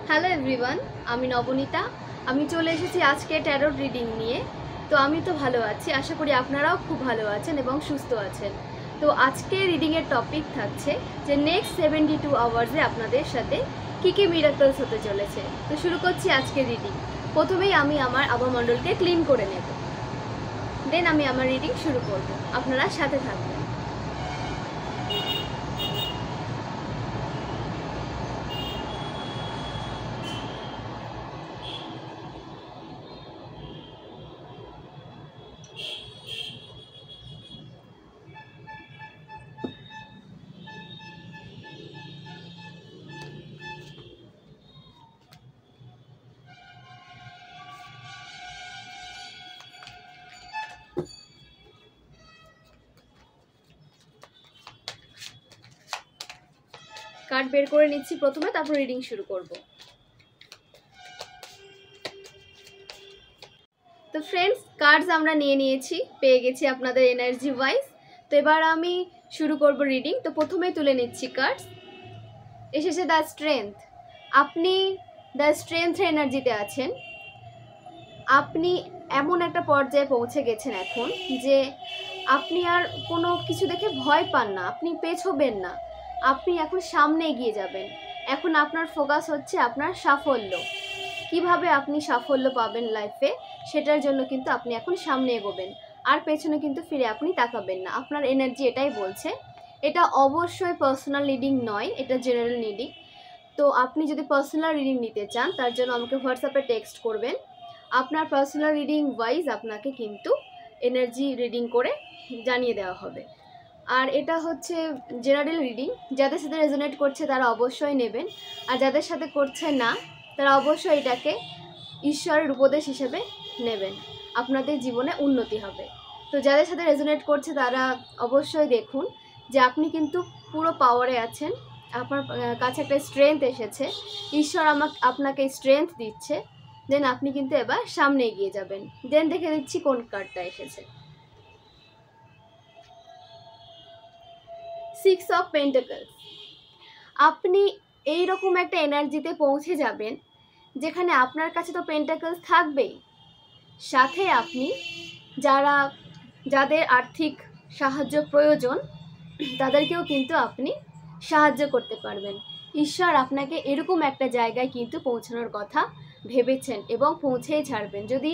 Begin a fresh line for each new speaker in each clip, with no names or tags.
Hello everyone, আমি নবনীতা। আমি চলে এসেছি আজকে ট্যারোট রিডিং নিয়ে। তো আমি তো ভালো আছি, আশা করি আপনারাও খুব ভালো আছেন এবং সুস্থ আছেন। তো আজকে রিডিংয়ের টপিক থাকছে যে নেক্সট 72 আওয়ার্সে আপনাদের সাথে কী কী মিরাকলস হতে চলেছে। তো শুরু করছি আজকের রিডিং। প্রথমেই আমি আমার আবহামণ্ডলকে ক্লিন করে নেব, দেন আমি আমার রিডিং শুরু করব। আপনারা সাথে থাকবেন। কার্ড বের করে নিচ্ছি প্রথমে, তারপর রিডিং শুরু করব। তো ফ্রেন্ডস, কার্ডস আমরা নিয়ে নিয়েছি, পেয়ে গেছি আপনাদের এনার্জি ওয়াইজ। তো এবার আমি শুরু করব রিডিং। তো প্রথমেই তুলে নিচ্ছি কার্ডস। এসেছে দ্য স্ট্রেংথ। আপনি দ্য স্ট্রেংথের এনার্জিতে আছেন। আপনি এমন একটা পর্যায়ে পৌঁছে গেছেন এখন যে আপনি আর কোনো কিছু দেখে ভয় পান না, আপনি পেছোবেন না, আপনি এখন সামনে এগিয়ে যাবেন। এখন আপনার ফোকাস হচ্ছে আপনার সাফল্য। কিভাবে আপনি সাফল্য পাবেন লাইফে, সেটার জন্য কিন্তু আপনি এখন সামনে এগোবেন, আর পেছনে কিন্তু ফিরে আপনি তাকাবেন না। আপনার এনার্জি এটাই বলছে। এটা অবশ্যই পার্সোনাল রিডিং নয়, এটা জেনারেল রিডিং। তো আপনি যদি পার্সোনাল রিডিং নিতে চান, তার জন্য আমাকে হোয়াটসঅ্যাপে টেক্সট করবেন। আপনার পার্সোনাল রিডিং ওয়াইজ আপনাকে কিন্তু এনার্জি রিডিং করে জানিয়ে দেওয়া হবে। আর এটা হচ্ছে জেনারেল রিডিং। যাদের সাথে রেজোনেট করছে তারা অবশ্যই নেবেন, আর যাদের সাথে করছে না তারা অবশ্যই এটাকে ঈশ্বরের উপদেশ হিসেবে নেবেন। আপনাদের জীবনে উন্নতি হবে। তো যাদের সাথে রেজোনেট করছে তারা অবশ্যই দেখুন যে আপনি কিন্তু পুরো পাওয়ারে আছেন। আপনার কাছে একটা স্ট্রেংথ এসেছে, ঈশ্বর আপনাকে স্ট্রেংথ দিচ্ছে। দেন আপনি কিন্তু এবার সামনে এগিয়ে যাবেন। দেন দেখে দিচ্ছি কোন কার্ডটা এসেছে। 6 অফ পেন্টাকলস। আপনি এইরকম একটা এনার্জিতে পৌঁছে যাবেন যেখানে আপনার কাছে তো পেন্টাকলস থাকবেই, সাথে আপনি যাদের আর্থিক সাহায্য প্রয়োজন তাদেরকেও কিন্তু আপনি সাহায্য করতে পারবেন। ঈশ্বর আপনাকে এরকম একটা জায়গায় কিন্তু পৌঁছানোর কথা ভেবেছেন এবং পৌঁছেই ছাড়বেন। যদি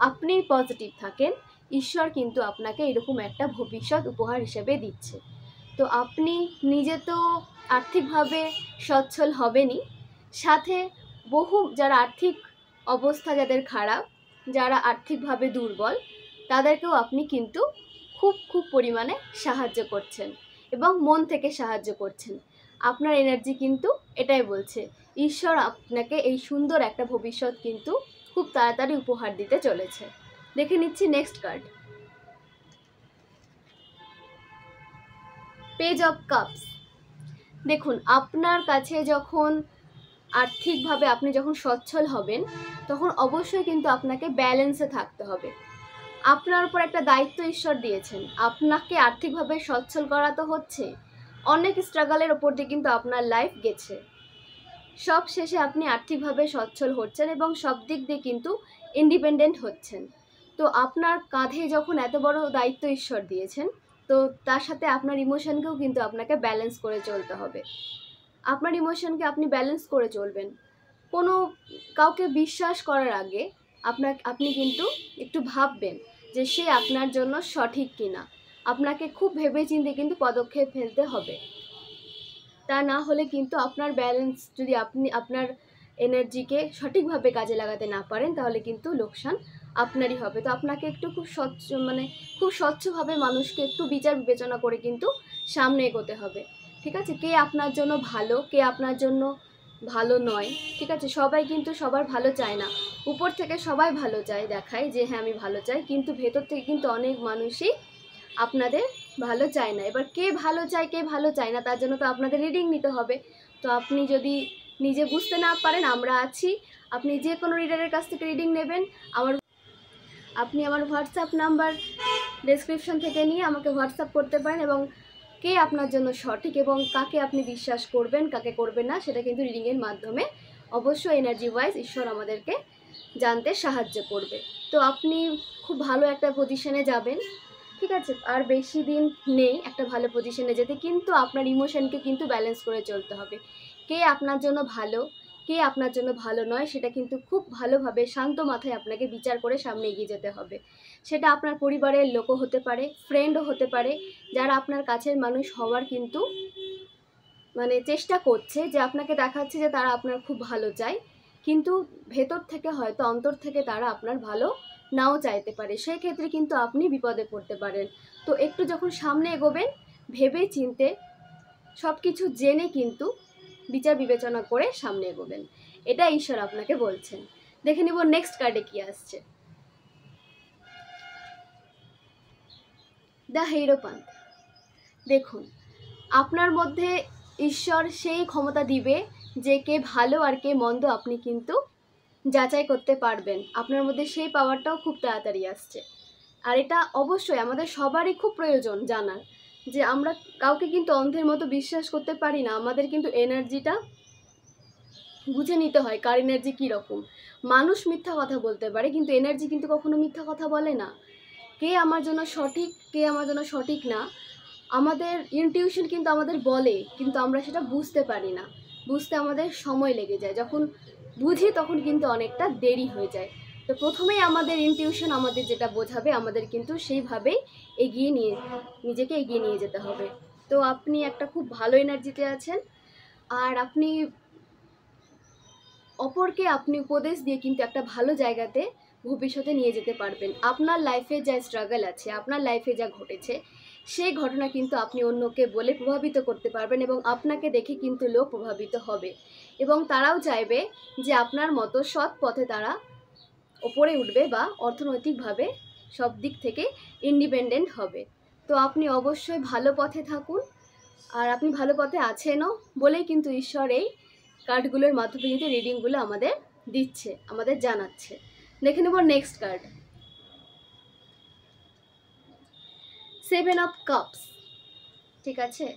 আপনি পজিটিভ থাকেন, ঈশ্বর কিন্তু আপনাকে এরকম একটা ভবিষ্যৎ উপহার হিসেবে দিচ্ছে। তো আপনি নিজে তো আর্থিকভাবে সচ্ছল হবেনই, সাথে যারা আর্থিক অবস্থা যাদের খারাপ, যারা আর্থিকভাবে দুর্বল, তাদেরকেও আপনি কিন্তু খুব পরিমাণে সাহায্য করছেন এবং মন থেকে সাহায্য করছেন। আপনার এনার্জি কিন্তু এটাই বলছে, ঈশ্বর আপনাকে এই সুন্দর একটা ভবিষ্যৎ কিন্তু খুব তাড়াতাড়ি উপহার দিতে চলেছে। দেখে নিচ্ছি next card. Page of cups. দেখুন, আপনার কাছে যখন আর্থিকভাবে আপনি যখন সচ্ছল হবেন, তখন অবশ্যই কিন্তু আপনাকে ব্যালেন্সে থাকতে হবে। আপনার উপর একটা দায়িত্ব ঈশ্বর দিয়েছেন, আপনাকে আর্থিকভাবে সচ্ছল করা তো হচ্ছে। অনেক স্ট্রাগলের ওপর দিয়ে কিন্তু আপনার লাইফ গেছে। সব শেষে আপনি আর্থিকভাবে সচ্ছল হচ্ছেন এবং সব দিক দিয়ে কিন্তু ইন্ডিপেন্ডেন্ট হচ্ছেন। তো আপনার কাঁধে যখন এত বড় দায়িত্ব ঈশ্বর দিয়েছেন, তো তার সাথে আপনার ইমোশনকেও কিন্তু আপনাকে ব্যালেন্স করে চলতে হবে। আপনার ইমোশনকে আপনি ব্যালেন্স করে চলবেন। কোনো কাউকে বিশ্বাস করার আগে আপনি কিন্তু একটু ভাববেন যে সে আপনার জন্য সঠিক কিনা। আপনাকে খুব ভেবেচিন্তে কিন্তু পদক্ষেপ ফেলতে হবে। তা না হলে কিন্তু আপনার ব্যালেন্স, যদি আপনি আপনার এনার্জিকে সঠিকভাবে কাজে লাগাতে না পারেন, তাহলে কিন্তু লোকসান আপনারই হবে। তো আপনাকে একটু খুব স্বচ্ছভাবে মানুষকে একটু বিচার বিবেচনা করে কিন্তু সামনে এগোতে হবে। ঠিক আছে? কে আপনার জন্য ভালো, কে আপনার জন্য ভালো নয়। ঠিক আছে? সবাই কিন্তু সবার ভালো চায় না। উপর থেকে সবাই ভালো চায়, দেখায় যে হ্যাঁ আমি ভালো চাই, কিন্তু ভেতর থেকে কিন্তু অনেক মানুষই আপনাদের ভালো চায় না। এবার কে ভালো চায় কে ভালো চায় না, তার জন্য তো আপনাদের রিডিং নিতে হবে। তো আপনি যদি নিজে বুঝতে না পারেন, আমরা আছি। আপনি যে কোনো রিডারের কাছ থেকে রিডিং নেবেন। আপনি আমার হোয়াটসঅ্যাপ নাম্বার ডেসক্রিপশন থেকে নিয়ে আমাকে হোয়াটসঅ্যাপ করতে পারেন, এবং কে আপনার জন্য সঠিক এবং কাকে আপনি বিশ্বাস করবেন কাকে করবেন না, সেটা কিন্তু রিডিংয়ের মাধ্যমে অবশ্যই এনার্জি ওয়াইজ ঈশ্বর আমাদেরকে জানতে সাহায্য করবে। তো আপনি খুব ভালো একটা পজিশনে যাবেন, ঠিক আছে? আর বেশি দিন নেই একটা ভালো পজিশনে যেতে, কিন্তু আপনার ইমোশনকে কিন্তু ব্যালেন্স করে চলতে হবে। কে আপনার জন্য ভালো, কে আপনার জন্য ভালো নয়, সেটা কিন্তু খুব ভালোভাবে শান্ত মাথায় আপনাকে বিচার করে সামনে এগিয়ে যেতে হবে। সেটা আপনার পরিবারের লোকও হতে পারে, ফ্রেন্ডও হতে পারে, যারা আপনার কাছের মানুষ হওয়ার কিন্তু মানে চেষ্টা করছে, যে আপনাকে দেখাচ্ছে যে তারা আপনার খুব ভালো চায়, কিন্তু ভেতর থেকে হয়তো অন্তর থেকে তারা আপনার ভালো নাও চাইতে পারে। সেই ক্ষেত্রে কিন্তু আপনি বিপদে পড়তে পারেন। তো একটু যখন সামনে এগোবেন, ভেবে চিন্তে সব কিছু জেনে কিন্তু বিচার বিবেচনা করে সামনে এগোবেন, এটা ঈশ্বর আপনাকে বলছেন। দেখে নিব নেক্সট কার্ডে কি আসছে। দ্য হিরোপান্থ। দেখুন, আপনার মধ্যে ঈশ্বর সেই ক্ষমতা দিবে যে কে ভালো আর কে মন্দ আপনি কিন্তু যাচাই করতে পারবেন। আপনার মধ্যে সেই পাওয়ারটাও খুব তাড়াতাড়ি আসছে। আর এটা অবশ্যই আমাদের সবারই খুব প্রয়োজন জানার, যে আমরা কাউকে কিন্তু অন্ধের মতো বিশ্বাস করতে পারি না। আমাদের কিন্তু এনার্জিটা বুঝে নিতে হয়, কার এনার্জি কীরকম। মানুষ মিথ্যা কথা বলতে পারে, কিন্তু এনার্জি কিন্তু কখনো মিথ্যা কথা বলে না। কে আমার জন্য সঠিক, কে আমার জন্য সঠিক না, আমাদের ইনটিউশন কিন্তু আমাদের বলে, কিন্তু আমরা সেটা বুঝতে পারি না। বুঝতে আমাদের সময় লেগে যায়, যখন বুঝি তখন কিন্তু অনেকটা দেরি হয়ে যায়। তো প্রথমেই আমাদের ইনটিউশন আমাদের যেটা বোঝাবে, আমাদের কিন্তু সেইভাবেই নিজেকে এগিয়ে নিয়ে যেতে হবে। তো আপনি একটা খুব ভালো এনার্জিতে আছেন, আর আপনি অপরকে আপনি উপদেশ দিয়ে কিন্তু একটা ভালো জায়গাতে ভবিষ্যতে নিয়ে যেতে পারবেন। আপনার লাইফে যা স্ট্রাগল আছে, আপনার লাইফে যা ঘটেছে, সেই ঘটনা কিন্তু আপনি অন্যকে বলে প্রভাবিত করতে পারবেন, এবং আপনাকে দেখে কিন্তু লোক প্রভাবিত হবে, এবং তারাও চাইবে যে আপনার মতো সৎ পথে তারা ওপরে উঠবে বা অর্থনৈতিকভাবে সব দিক থেকে ইন্ডিপেন্ডেন্ট হবে। তো আপনি অবশ্যই ভালো পথে থাকুন, আর আপনি ভালো পথে আছেনও বলেই কিন্তু ঈশ্বর এই কার্ডগুলোর মাধ্যমে কিন্তু রিডিংগুলো আমাদের দিচ্ছে, আমাদের জানাচ্ছে। দেখে নেব নেক্সট কার্ড, 7 অফ কাপস। ঠিক আছে,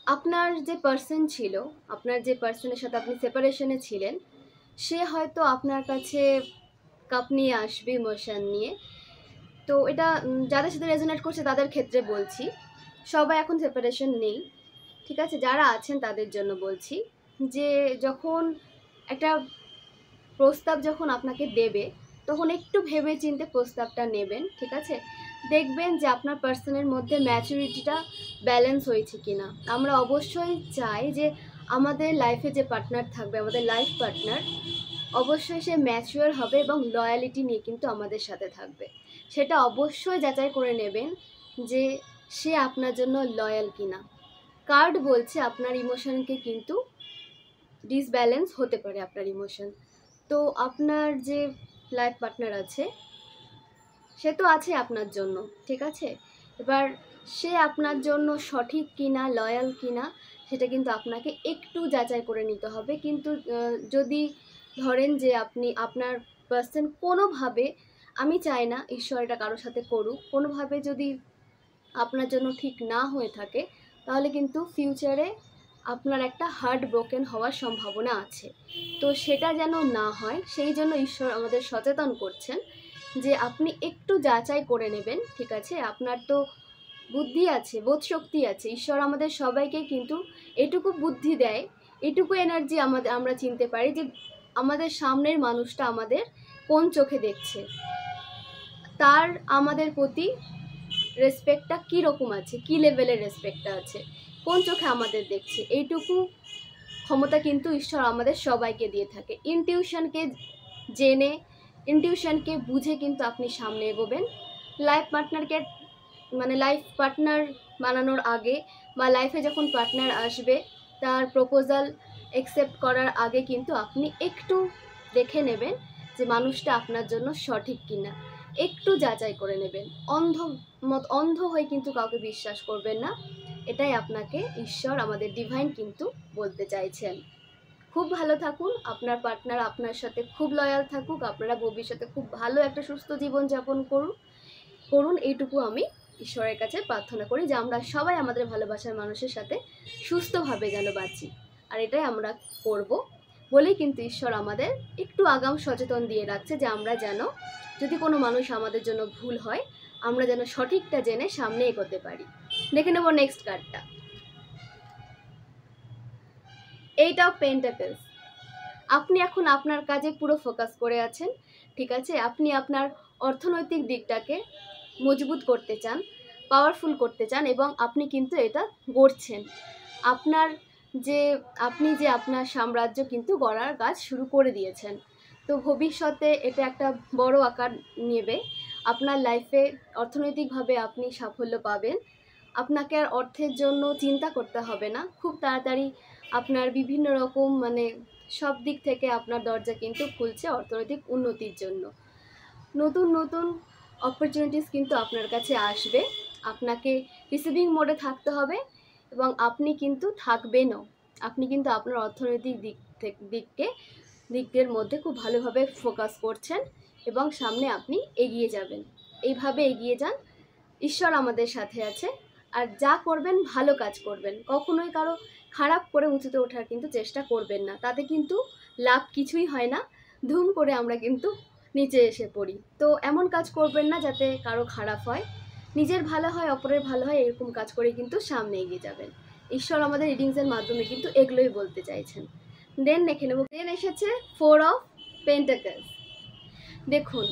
আপনার যে পার্সন ছিল, আপনার যে পার্সনের সাথে আপনি সেপারেশনে ছিলেন, সে হয়তো আপনার কাছে কাপ নিয়ে আসবে, ইমোশন নিয়ে। তো এটা যাদের সাথে রেজোনেট করছে তাদের ক্ষেত্রে বলছি, সবাই এখন সেপারেশন নেই, ঠিক আছে? যারা আছেন তাদের জন্য বলছি, যে যখন একটা প্রস্তাব যখন আপনাকে দেবে, তখন একটু ভেবে চিন্তে প্রস্তাবটা নেবেন, ঠিক আছে? দেখবেন যে আপনার পার্সনের মধ্যে ম্যাচুরিটিটা ব্যালেন্স হয়েছে কিনা। আমরা অবশ্যই চাই যে আমাদের লাইফে যে পার্টনার থাকবে, আমাদের লাইফ পার্টনার, অবশ্যই সে ম্যাচিওর হবে এবং লয়ালিটি নিয়ে কিন্তু আমাদের সাথে থাকবে। সেটা অবশ্যই যাচাই করে নেবেন যে সে আপনার জন্য লয়াল কিনা। কার্ড বলছে আপনার ইমোশনকে কিন্তু ডিসব্যালেন্স হতে পারে, আপনার ইমোশন। তো আপনার যে লাইফ পার্টনার আছে, সে তো আছে আপনার জন্য, ঠিক আছে? এবার সে আপনার জন্য সঠিক কিনা, লয়াল কিনা, সেটা কিন্তু আপনাকে একটু যাচাই করে নিতে হবে। কিন্তু যদি ধরেন যে আপনার পার্সন কোনোভাবে, আমি চাই না ঈশ্বর এটা কারোর সাথে করুক, কোনোভাবে যদি আপনার জন্য ঠিক না হয়ে থাকে, তাহলে কিন্তু ফিউচারে আপনার একটা হার্ট ব্রোকেন হওয়ার সম্ভাবনা আছে। তো সেটা যেন না হয়, সেই জন্য ঈশ্বর আমাদের সচেতন করছেন যে আপনি একটু যাচাই করে নেবেন, ঠিক আছে? আপনার তো বুদ্ধি আছে, বোধ শক্তি আছে, ঈশ্বর আমাদের সবাইকে কিন্তু এটুকু বুদ্ধি দেয়, এটুকু এনার্জি আমরা চিনতে পারি যে আমাদের সামনের মানুষটা আমাদের কোন চোখে দেখছে, তার আমাদের প্রতি রেসপেক্টটা কী রকম আছে, কী লেভেলের রেসপেক্টটা আছে, কোন চোখে আমাদের দেখছে, এইটুকু ক্ষমতা কিন্তু ঈশ্বর আমাদের সবাইকে দিয়ে থাকে। ইনটিউশনকে জেনে, ইনটিউশনকে বুঝে কিন্তু আপনি সামনে এগোবেন। লাইফ পার্টনার বানানোর আগে, বা লাইফে যখন পার্টনার আসবে, তার প্রপোজাল অ্যাকসেপ্ট করার আগে কিন্তু আপনি একটু দেখে নেবেন যে মানুষটা আপনার জন্য সঠিক কিনা, একটু যাচাই করে নেবেন। অন্ধ হয়ে কিন্তু কাউকে বিশ্বাস করবেন না, এটাই আপনাকে ঈশ্বর, আমাদের ডিভাইন কিন্তু বলতে চাইছেন। খুব ভালো থাকুন, আপনার পার্টনার আপনার সাথে খুব লয়াল থাকুক, আপনারা ভবিষ্যতে খুব ভালো একটা সুস্থ জীবনযাপন করুন, এইটুকু আমি ঈশ্বরের কাছে প্রার্থনা করি, যে আমরা সবাই আমাদের ভালোবাসার মানুষের সাথে সুস্থভাবে যেন বাঁচি, আর এটাই আমরা করব। বলেই কিন্তু ঈশ্বর আমাদের একটু আগাম সচেতন দিয়ে রাখছে যে আমরা যেন যদি কোনো মানুষ আমাদের জন্য ভুল হয় আমরা যেন সঠিকটা জেনে সামনে এগোতে পারি। দেখে নেব নেক্সট কার্ডটা, এইট অফ পেন্টাকলস। আপনি এখন আপনার কাজে পুরো ফোকাস করে আছেন, ঠিক আছে? আপনি আপনার অর্থনৈতিক দিকটাকে মজবুত করতে চান, পাওয়ারফুল করতে চান এবং আপনি কিন্তু এটা গড়ছেন। আপনি যে আপনার সাম্রাজ্য কিন্তু গড়ার কাজ শুরু করে দিয়েছেন। তো ভবিষ্যতে এটা একটা বড় আকার নেবে। আপনার লাইফে অর্থনৈতিকভাবে আপনি সাফল্য পাবেন। আপনাকে আর অর্থের জন্য চিন্তা করতে হবে না। খুব তাড়াতাড়ি আপনার বিভিন্ন রকম সব দিক থেকে আপনার দরজা কিন্তু খুলছে অর্থনৈতিক উন্নতির জন্য। নতুন নতুন অপরচুনিটিস কিন্তু আপনার কাছে আসবে। আপনাকে রিসিভিং মোডে থাকতে হবে এবং আপনি কিন্তু থাকবেনও। আপনি কিন্তু আপনার অর্থনৈতিক দিকের মধ্যে খুব ভালোভাবে ফোকাস করছেন এবং সামনে আপনি এগিয়ে যাবেন। এইভাবে এগিয়ে যান, ঈশ্বর আমাদের সাথে আছে। আর যা করবেন ভালো কাজ করবেন, কখনোই কারো খারাপ করে উঁচুতে ওঠার কিন্তু চেষ্টা করবেন না, তাতে কিন্তু লাভ কিছুই হয় না, ধুম করে আমরা কিন্তু নিচে এসে পড়ি। তো এমন কাজ করবেন না যাতে কারো খারাপ হয়, নিজের ভালো হয় অপরের ভালো হয়, এরকম কাজ করে কিন্তু সামনে এগিয়ে যাবেন। ঈশ্বর আমাদের রিডিংসের মাধ্যমে কিন্তু এগুলোই বলতে চাইছেন। দেন দেখে নেব, দেন এসেছে ফোর অফ পেন্টাকলস। দেখুন,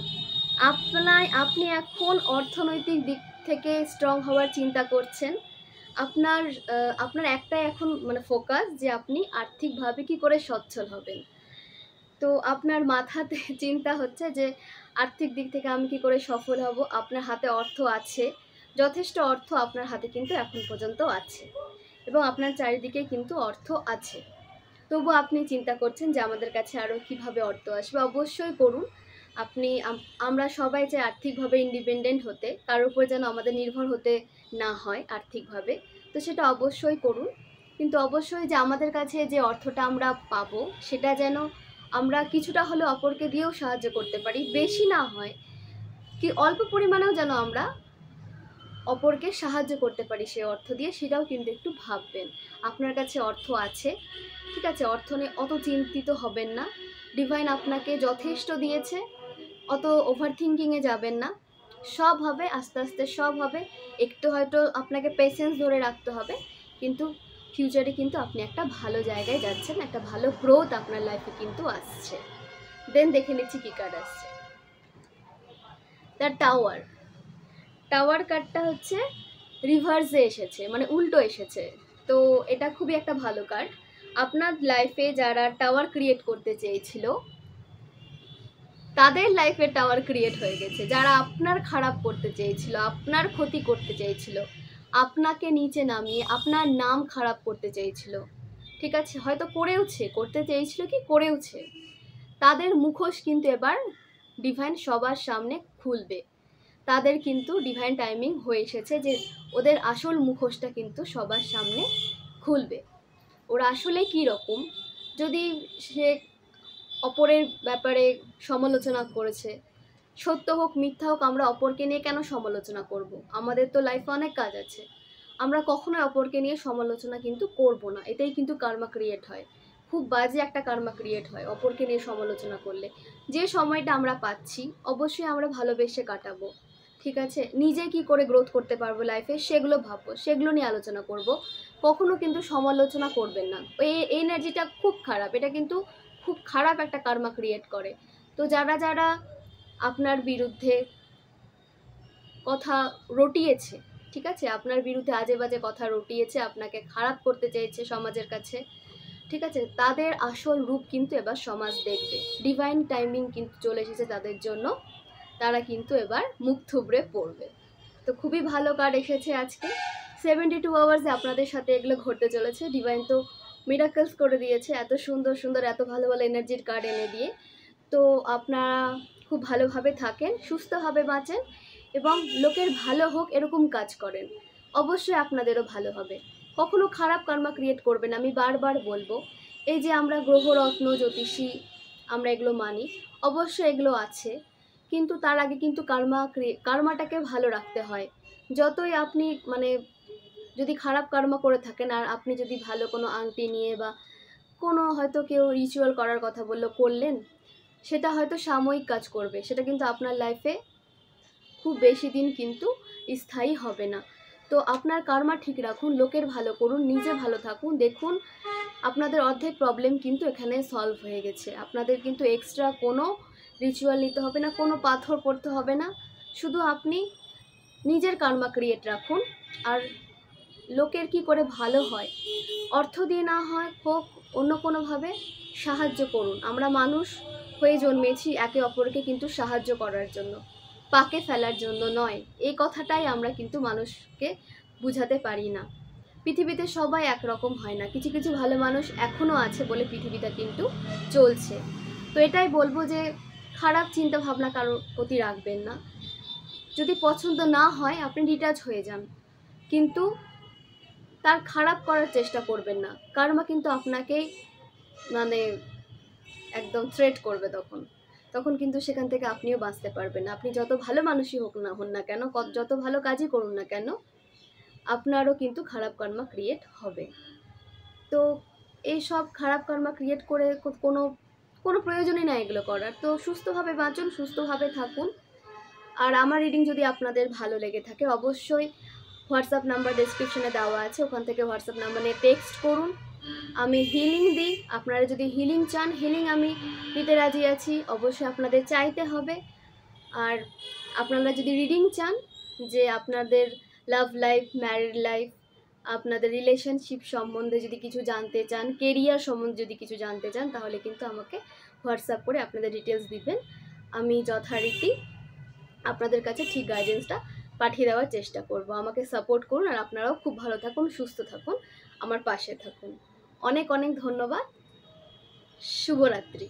আপনি এখন অর্থনৈতিক দিক থেকে স্ট্রং হওয়ার চিন্তা করছেন। আপনার একটাই এখন ফোকাস যে আপনি আর্থিকভাবে কি করে সচ্ছল হবেন। তো আপনার মাথাতে চিন্তা হচ্ছে যে আর্থিক দিক থেকে আমি কি করে সফল হব। আপনার হাতে অর্থ আছে, যথেষ্ট অর্থ আপনার হাতে কিন্তু এখন পর্যন্ত আছে এবং আপনার চারিদিকে কিন্তু অর্থ আছে। তবু আপনি চিন্তা করছেন যে আমাদের কাছে আরও কিভাবে অর্থ আসবে। অবশ্যই করুন। আমরা সবাই চাই আর্থিকভাবে ইন্ডিপেন্ডেন্ট হতে, কারোর উপর যেন আমাদের নির্ভর হতে না হয় আর্থিকভাবে। তো সেটা অবশ্যই করুন, কিন্তু অবশ্যই যে আমাদের কাছে যে অর্থটা আমরা পাবো সেটা যেন আমরা কিছুটা হলেও অপরকে দিয়েও সাহায্য করতে পারি, বেশি না হয় কি অল্প পরিমাণেও যেন আমরা অপরকে সাহায্য করতে পারি সেই অর্থ দিয়ে, সেটাও কিন্তু একটু ভাববেন। আপনার কাছে অর্থ আছে, ঠিক আছে? অর্থ নিয়ে অত চিন্তিত হবেন না। ডিভাইন আপনাকে যথেষ্ট দিয়েছে, অত ওভার থিঙ্কিংয়ে যাবেন না। সব হবে, আস্তে আস্তে সব হবে। একটু হয়তো আপনাকে পেশেন্স ধরে রাখতে হবে, কিন্তু ফিউচারে কিন্তু আপনি একটা ভালো জায়গায় যাচ্ছেন, একটা ভালো গ্রোথ আপনার লাইফে কিন্তু আসছে। দেন দেখে নিচ্ছি কী কার্ড আসছে। The tower. টাওয়ার কার্ডটা হচ্ছে রিভার্সে এসেছে, উল্টো এসেছে। তো এটা খুবই একটা ভালো কার্ড। আপনার লাইফে যারা টাওয়ার ক্রিয়েট করতে চেয়েছিল তাদের লাইফে টাওয়ার ক্রিয়েট হয়ে গেছে। যারা আপনার খারাপ করতে চেয়েছিল, আপনার ক্ষতি করতে চেয়েছিল, আপনাকে নিচে নামিয়ে আপনার নাম খারাপ করতে চেয়েছিল, ঠিক আছে, হয়তো করতে চেয়েছিল কি করেওছে, তাদের মুখোশ কিন্তু এবার ডিভাইন সবার সামনে খুলবে। তাদের কিন্তু ডিভাইন টাইমিং হয়ে এসেছে যে ওদের আসল মুখোশটা কিন্তু সবার সামনে খুলবে। ওরা আসলে কী রকম, যদি সে অপরের ব্যাপারে সমালোচনা করেছে, সত্য হোক মিথ্যা হোক, আমরা অপরকে নিয়ে কেন সমালোচনা করব? আমাদের তো লাইফে অনেক কাজ আছে। আমরা কখনোই অপরকে নিয়ে সমালোচনা কিন্তু করব না, এটাই কিন্তু কার্মা ক্রিয়েট হয়। খুব বাজে একটা কার্মা ক্রিয়েট হয় অপরকে নিয়ে সমালোচনা করলে। যে সময়টা আমরা পাচ্ছি অবশ্যই আমরা ভালোবেসে কাটাবো, ঠিক আছে? নিজে কি করে গ্রোথ করতে পারবো লাইফে সেগুলো ভাববো, সেগুলো নিয়ে আলোচনা করব। কখনো কিন্তু সমালোচনা করবেন না। এই এনার্জিটা খুব খারাপ, এটা কিন্তু খুব খারাপ একটা কার্মা ক্রিয়েট করে। তো যারা আপনার বিরুদ্ধে কথা রটিয়েছে, ঠিক আছে, আপনার বিরুদ্ধে আজে বাজে কথা রটিয়েছে, আপনাকে খারাপ করতে চেয়েছে সমাজের কাছে, ঠিক আছে, তাদের আসল রূপ কিন্তু এবার সমাজ দেখবে। ডিভাইন টাইমিং কিন্তু চলে এসেছে তাদের জন্য, তারা কিন্তু এবার মুখ থুবড়ে পড়বে। তো খুবই ভালো কার্ড এসেছে আজকে। 72 আওয়ার্সে আপনাদের সাথে এগুলো ঘটতে চলেছে। ডিভাইন তো মিরাকলস করে দিয়েছে, এত সুন্দর সুন্দর এত ভালো ভালো এনার্জির কার্ড এনে দিয়ে। তো আপনারা খুব ভালোভাবে থাকেন, সুস্থভাবে বাঁচেন এবং লোকের ভালো হোক এরকম কাজ করেন, অবশ্যই আপনাদেরও ভালো হবে। কখনো খারাপ কার্মা ক্রিয়েট করবেন, আমি বারবার বলবো। এই যে আমরা গ্রহরত্ন জ্যোতিষী আমরা এগুলো মানি, অবশ্যই এগুলো আছে, কিন্তু তার আগে কিন্তু কার্মাটাকে ভালো রাখতে হয়। যতই আপনি যদি খারাপ কর্ম করে থাকেন আর আপনি যদি ভালো কোনো আংটি নিয়ে বা কোনো হয়তো কেউ রিচুয়াল করার কথা বললো, করলেন, সেটা হয়তো সাময়িক কাজ করবে, সেটা কিন্তু আপনার লাইফে খুব বেশি দিন কিন্তু স্থায়ী হবে না। তো আপনার কার্মা ঠিক রাখুন, লোকের ভালো করুন, নিজে ভালো থাকুন। দেখুন আপনাদের অর্ধেক প্রবলেম কিন্তু এখানে সলভ হয়ে গেছে। আপনাদের কিন্তু এক্সট্রা কোনো রিচুয়াল নিতে হবে না, কোনো পাথর পড়তে হবে না। শুধু আপনি নিজের কার্মা ক্রিয়েট রাখুন, আর লোকের কি করে ভালো হয়, অর্থ দিয়ে না হয় হোক, অন্য কোনোভাবে সাহায্য করুন। আমরা মানুষ হয়ে জন্মেছি একে অপরকে কিন্তু সাহায্য করার জন্য, পাকে ফেলার জন্য নয়। এই কথাটাই আমরা কিন্তু মানুষকে বুঝাতে পারি না। পৃথিবীতে সবাই একরকম হয় না, কিছু কিছু ভালো মানুষ এখনও আছে বলে পৃথিবীটা কিন্তু চলছে। তো এটাই বলবো যে খারাপ চিন্তা ভাবনা কারোর প্রতি রাখবেন না। যদি পছন্দ না হয় আপনি ডিটাচ হয়ে যান, কিন্তু তার খারাপ করার চেষ্টা করবেন না। কার্মা কিন্তু আপনাকেই মানে একদম থ্রেট করবে, তখন কিন্তু সেখান থেকে আপনিও বাঁচতে পারবেন না। আপনি যত ভালো মানুষই হন না কেন, যত ভালো কাজই করুন না কেন, আপনারও কিন্তু খারাপ কর্মা ক্রিয়েট হবে। তো এই সব খারাপ কর্মা ক্রিয়েট করে কোনো কোনো প্রয়োজনই না এগুলো করার। তো সুস্থভাবে বাঁচুন, সুস্থভাবে থাকুন। আর আমার রিডিং যদি আপনাদের ভালো লেগে থাকে অবশ্যই হোয়াটসঅ্যাপ নাম্বার ডেসক্রিপশনে দেওয়া আছে, ওখান থেকে হোয়াটসঅ্যাপ নাম্বার নিয়ে টেক্সট করুন। আমি হিলিং দিই, আপনারা যদি হিলিং চান, হিলিং আমি দিতে রাজি আছি। অবশ্যই আপনাদের চাইতে হবে। আর আপনারা যদি রিডিং চান, যে আপনাদের লাভ লাইফ, ম্যারিড লাইফ, আপনাদের রিলেশনশিপ সম্বন্ধে যদি কিছু জানতে চান, কেরিয়ার সম্বন্ধে যদি কিছু জানতে চান, তাহলে কিন্তু আমাকে হোয়াটসঅ্যাপ করে আপনাদের ডিটেলস দিবেন। আমি যথারীতি আপনাদের কাছে ঠিক গাইডেন্সটা পাঠিয়ে দেওয়ার চেষ্টা করব। আমাকে সাপোর্ট করুন, আর আপনারাও খুব ভালো থাকুন, সুস্থ থাকুন, আমার পাশে থাকুন। অনেক অনেক ধন্যবাদ। শুভরাত্রি।